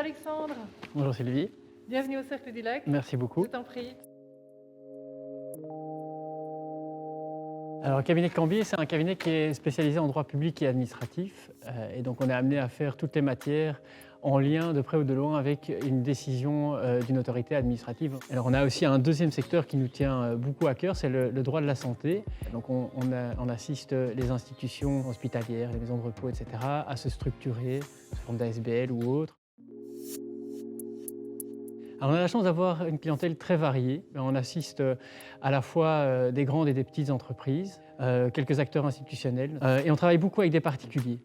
Alexandre. Bonjour Sylvie. Bienvenue au Cercle du Lac. Merci beaucoup. Je t'en prie. Alors, le cabinet Cambier, c'est un cabinet qui est spécialisé en droit public et administratif. Et donc, on est amené à faire toutes les matières en lien de près ou de loin avec une décision d'une autorité administrative. Alors, on a aussi un deuxième secteur qui nous tient beaucoup à cœur, c'est le droit de la santé. Donc, on assiste les institutions hospitalières, les maisons de repos, etc., à se structurer sous forme d'ASBL ou autre. Alors, on a la chance d'avoir une clientèle très variée. On assiste à la fois des grandes et des petites entreprises, quelques acteurs institutionnels, et on travaille beaucoup avec des particuliers.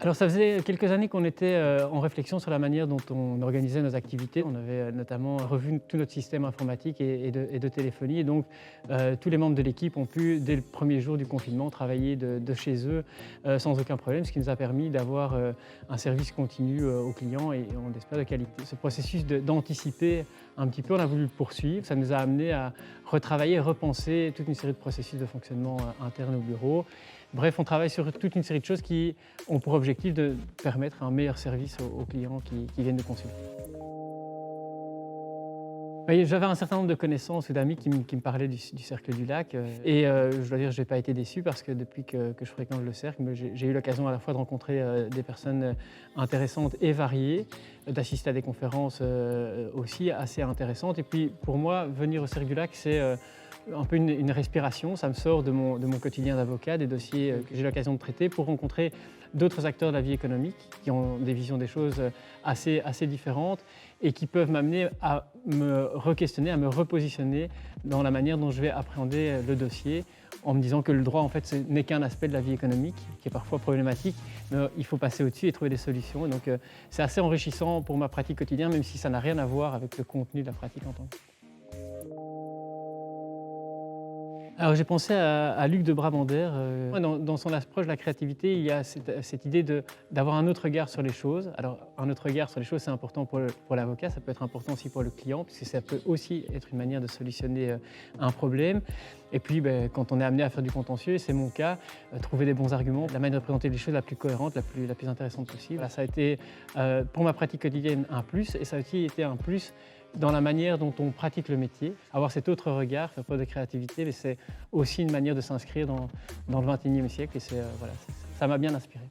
Alors ça faisait quelques années qu'on était en réflexion sur la manière dont on organisait nos activités. On avait notamment revu tout notre système informatique et de téléphonie. Et donc tous les membres de l'équipe ont pu, dès le premier jour du confinement, travailler de chez eux sans aucun problème, ce qui nous a permis d'avoir un service continu aux clients et on espère de qualité. Ce processus d'anticiper un petit peu, on a voulu le poursuivre. Ça nous a amené à retravailler, repenser toute une série de processus de fonctionnement interne au bureau. Bref, on travaille sur toute une série de choses qui ont pour objectif de permettre un meilleur service aux clients qui viennent nous consulter. J'avais un certain nombre de connaissances ou d'amis qui me parlaient du Cercle du Lac. Je dois dire que je n'ai pas été déçu parce que depuis que je fréquente le Cercle, j'ai eu l'occasion à la fois de rencontrer des personnes intéressantes et variées, d'assister à des conférences aussi assez intéressantes. Et puis pour moi, venir au Cercle du Lac, c'est un peu une respiration. Ça me sort de mon quotidien d'avocat, des dossiers que j'ai l'occasion de traiter pour rencontrer d'autres acteurs de la vie économique qui ont des visions des choses assez différentes et qui peuvent m'amener à me re-questionner, à me repositionner dans la manière dont je vais appréhender le dossier en me disant que le droit, en fait, ce n'est qu'un aspect de la vie économique qui est parfois problématique, mais il faut passer au-dessus et trouver des solutions. Et donc, c'est assez enrichissant pour ma pratique quotidienne, même si ça n'a rien à voir avec le contenu de la pratique en tant que. Alors j'ai pensé à Luc de Brabander. Dans son approche de la créativité, il y a cette idée d'avoir un autre regard sur les choses. Alors un autre regard sur les choses, c'est important pour l'avocat, ça peut être important aussi pour le client, puisque ça peut aussi être une manière de solutionner un problème. Et puis quand on est amené à faire du contentieux, et c'est mon cas, trouver des bons arguments, la manière de présenter les choses la plus cohérente, la plus intéressante possible. Là, ça a été pour ma pratique quotidienne un plus, et ça a aussi été un plus dans la manière dont on pratique le métier. Avoir cet autre regard, faire preuve de créativité, mais c'est aussi une manière de s'inscrire dans le XXIe siècle et ça m'a bien inspiré.